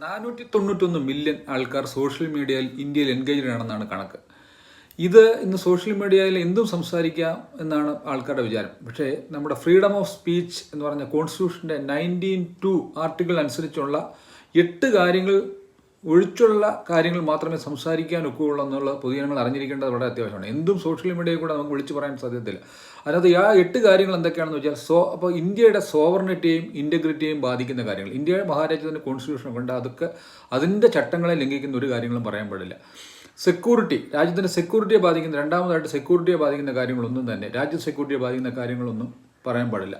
491 million ആൾക്കാർ social മീഡിയയിൽ ഇന്ത്യയിൽ എൻഗേജ്ഡ് ആണെന്നാണ് കണക്ക്. ഇത് ഇന്ന് സോഷ്യൽ മീഡിയയിൽ എന്തും സംസാരിക്കാം എന്നാണ് ആൾക്കാരുടെ വിചാരം. പക്ഷേ നമ്മുടെ ഫ്രീഡം ഓഫ് സ്പീച്ച് എന്ന് പറഞ്ഞ കോൺസ്റ്റിറ്റ്യൂഷൻ്റെ 19(2) ആർട്ടിക്കിൾ അനുസരിച്ചുള്ള 8 കാര്യങ്ങൾ ഒഴിച്ചുള്ള കാര്യങ്ങൾ മാത്രമേ സംസാരിക്കാൻ ഒക്കുകയുള്ളൂ എന്നുള്ള പൊതുജനങ്ങൾ അറിഞ്ഞിരിക്കേണ്ടത് വളരെ അത്യാവശ്യമാണ്. എന്തും സോഷ്യൽ മീഡിയയിൽ കൂടെ നമുക്ക് വിളിച്ചു പറയാൻ സാധ്യതയില്ല. അതിനകത്ത് ആ 8 കാര്യങ്ങൾ എന്തൊക്കെയാണെന്ന് വെച്ചാൽ അപ്പോൾ ഇന്ത്യയുടെ സോവറിനിറ്റിയെയും ഇൻറ്റഗ്രിറ്റിയെയും ബാധിക്കുന്ന കാര്യങ്ങൾ, ഇന്ത്യ മഹാരാജ്യത്തിൻ്റെ കോൺസ്റ്റിറ്റ്യൂഷൻ കൊണ്ട് അതിൻ്റെ ചട്ടങ്ങളെ ലംഘിക്കുന്ന ഒരു കാര്യങ്ങളും പറയാൻ പാടില്ല. സെക്യൂരിറ്റി, രാജ്യത്തിൻ്റെ സെക്യൂരിറ്റിയെ ബാധിക്കുന്ന, രണ്ടാമതായിട്ട് സെക്യൂരിറ്റിയെ ബാധിക്കുന്ന കാര്യങ്ങളൊന്നും തന്നെ, രാജ്യ സെക്യൂരിറ്റിയെ ബാധിക്കുന്ന കാര്യങ്ങളൊന്നും പറയാൻ പാടില്ല.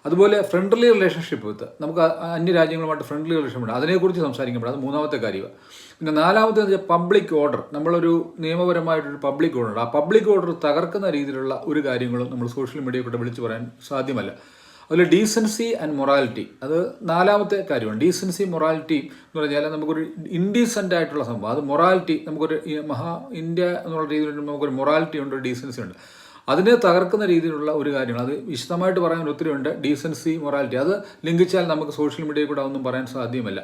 അതുപോലെ ഫ്രണ്ട്ലി റിലേഷൻഷിപ്പ് നമുക്ക് അന്യരാജ്യങ്ങളുമായിട്ട് ഫ്രണ്ട്ലി റിലേഷൻഷിപ്പ് അതിനെക്കുറിച്ച് സംസാരിക്കാൻ പാടില്ല. അത് മൂന്നാമത്തെ കാര്യമാണ്. പിന്നെ നാലാമത്തെ വെച്ചാൽ പബ്ലിക് ഓർഡർ. നമ്മളൊരു നിയമപരമായിട്ടൊരു പബ്ലിക് ഓർഡർ, ആ പബ്ലിക് ഓർഡർ തകർക്കുന്ന രീതിയിലുള്ള ഒരു കാര്യങ്ങളും നമ്മൾ സോഷ്യൽ മീഡിയയിൽ കൂടെ വിളിച്ചു പറയാൻ സാധ്യമല്ല. അതുപോലെ ഡീസൻസി ആൻഡ് മൊറാലിറ്റി, അത് നാലാമത്തെ കാര്യമാണ്. ഡീസൻസി മൊറാലിറ്റി എന്ന് പറഞ്ഞാൽ നമുക്കൊരു ഇൻഡീസൻ്റ് ആയിട്ടുള്ള സംഭവം, അത് മൊറാലിറ്റി, നമുക്കൊരു ഇന്ത്യ എന്നുള്ള രീതിയിൽ നമുക്കൊരു മൊറാലിറ്റി ഉണ്ട്, ഒരു ഡീസൻസി ഉണ്ട്. അതിനെ തകർക്കുന്ന രീതിയിലുള്ള ഒരു കാര്യങ്ങൾ, അത് വിശദമായിട്ട് പറയാൻ ഒത്തിരി ഉണ്ട്. ഡീസൻസി മൊറാലിറ്റി അത് ലംഘിച്ചാൽ നമുക്ക് സോഷ്യൽ മീഡിയയിൽ കൂടെ ഒന്നും പറയാൻ സാധ്യമല്ല.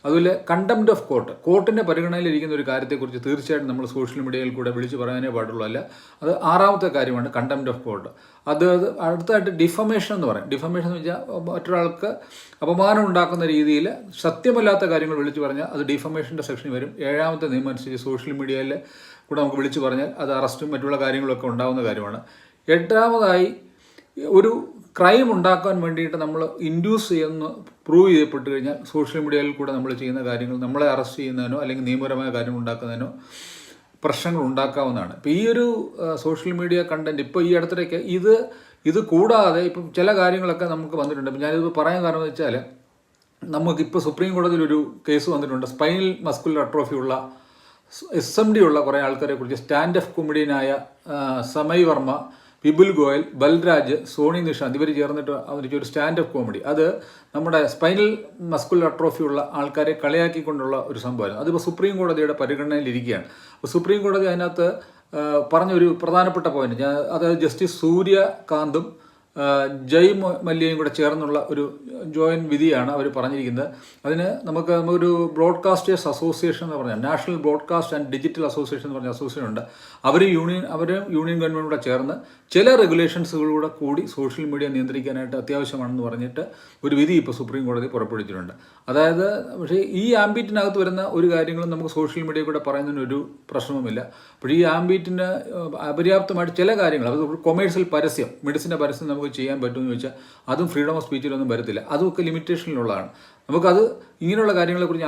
അതുപോലെ കണ്ടംപ്റ്റ് ഓഫ് കോർട്ടിൻ്റെ പരിഗണനയിലിരിക്കുന്ന ഒരു കാര്യത്തെക്കുറിച്ച് തീർച്ചയായിട്ടും നമ്മൾ സോഷ്യൽ മീഡിയയിൽ കൂടെ വിളിച്ച് പറയാനേ പാടുള്ളൂ. അല്ല, അത് ആറാമത്തെ കാര്യമാണ് കണ്ടംപ്റ്റ് ഓഫ് കോർട്ട്. അത് അടുത്തായിട്ട് ഡിഫമേഷൻ എന്ന് പറയും. ഡിഫമേഷൻ എന്ന് വെച്ചാൽ മറ്റൊരാൾക്ക് അപമാനം ഉണ്ടാക്കുന്ന രീതിയിൽ സത്യമല്ലാത്ത കാര്യങ്ങൾ വിളിച്ചു പറഞ്ഞാൽ അത് ഡിഫമേഷൻ്റെ സെക്ഷനിൽ വരും. 7ാമത്തെ നിയമം അനുസരിച്ച് സോഷ്യൽ മീഡിയയിൽ കൂടെ നമുക്ക് വിളിച്ചു പറഞ്ഞാൽ അത് അറസ്റ്റും മറ്റുള്ള കാര്യങ്ങളൊക്കെ ഉണ്ടാകുന്ന കാര്യമാണ്. 8ാമതായി ഒരു ക്രൈം ഉണ്ടാക്കാൻ വേണ്ടിയിട്ട് നമ്മൾ ഇൻഡ്യൂസ് ചെയ്യുന്ന പ്രൂവ് ചെയ്യപ്പെട്ട് കഴിഞ്ഞാൽ സോഷ്യൽ മീഡിയയിൽ കൂടെ നമ്മൾ ചെയ്യുന്ന കാര്യങ്ങൾ നമ്മളെ അറസ്റ്റ് ചെയ്യുന്നതിനോ അല്ലെങ്കിൽ നിയമപരമായ കാര്യങ്ങൾ ഉണ്ടാക്കുന്നതിനോ പ്രശ്നങ്ങൾ ഉണ്ടാക്കാവുന്നതാണ്. ഇപ്പോൾ ഈ ഒരു സോഷ്യൽ മീഡിയ കണ്ടൻറ്റ് ഇപ്പോൾ ഈ അടുത്തിടയ്ക്ക് ഇത് കൂടാതെ ഇപ്പം ചില കാര്യങ്ങളൊക്കെ നമുക്ക് വന്നിട്ടുണ്ട്. ഇപ്പം ഞാനിത് പറയാൻ കാരണം എന്ന് വെച്ചാൽ നമുക്കിപ്പോൾ സുപ്രീം കോടതിയിലൊരു കേസ് വന്നിട്ടുണ്ട്. സ്പൈനൽ മസ്കുലർ അട്രോഫി ഉള്ള SMD ഉള്ള കുറേ ആൾക്കാരെ കുറിച്ച് സ്റ്റാൻഡ് അപ്പ് കൊമഡിയനായ സമയ് വർമ്മ, വിപുൽ ഗോയൽ, ബൽരാജ്, സോണി നിഷാന്ത് ഇവർ ചേർന്നിട്ട് അവർക്ക് സ്റ്റാൻഡ് അപ്പ് കോമഡി, അത് നമ്മുടെ സ്പൈനൽ മസ്കുലർ അട്രോഫി ഉള്ള ആൾക്കാരെ കളിയാക്കിക്കൊണ്ടുള്ള ഒരു സംഭവമായിരുന്നു. അതിപ്പോൾ സുപ്രീം കോടതിയുടെ പരിഗണനയിലിരിക്കുകയാണ്. അപ്പോൾ സുപ്രീം കോടതി അതിനകത്ത് പറഞ്ഞൊരു പ്രധാനപ്പെട്ട പോയിന്റ്, അതായത് ജസ്റ്റിസ് സൂര്യകാന്തും ജയ് മല്യയും കൂടെ ചേർന്നുള്ള ഒരു ജോയിൻറ്റ് വിധിയാണ് അവർ പറഞ്ഞിരിക്കുന്നത്. അതിന് നമുക്കൊരു ബ്രോഡ്കാസ്റ്റേഴ്സ് അസോസിയേഷൻ എന്ന് പറഞ്ഞാൽ national broadcast and digital association എന്ന് പറഞ്ഞ അസോസിയേഷൻ ഉണ്ട്. അവരും യൂണിയൻ ഗവൺമെൻറ്റും കൂടെ ചേർന്ന് ചില റെഗുലേഷൻസുകളിലൂടെ കൂടി സോഷ്യൽ മീഡിയ നിയന്ത്രിക്കാനായിട്ട് അത്യാവശ്യമാണെന്ന് പറഞ്ഞിട്ട് ഒരു വിധി ഇപ്പോൾ സുപ്രീം കോടതി പുറപ്പെടുവിച്ചിട്ടുണ്ട്. അതായത് പക്ഷേ ഈ ആംബിറ്റിനകത്ത് വരുന്ന ഒരു കാര്യങ്ങളും നമുക്ക് സോഷ്യൽ മീഡിയ കൂടെ പറയുന്നതിനൊരു പ്രശ്നവുമില്ല. അപ്പോൾ ഈ ആംബിറ്റിന് അപര്യാപ്തമായിട്ട് ചില കാര്യങ്ങൾ, അത് കൊമേഴ്സ്യൽ പരസ്യം, മെഡിസിൻ്റെ പരസ്യം നമുക്ക് ചെയ്യാൻ പറ്റുമെന്ന് ചോദിച്ചാൽ അതും ഫ്രീഡം ഓഫ് സ്പീച്ചിലൊന്നും വരത്തില്ല. അതൊക്കെ ലിമിറ്റേഷനിലുള്ളതാണ്. നമുക്കത് ഇങ്ങനെയുള്ള കാര്യങ്ങളെക്കുറിച്ച്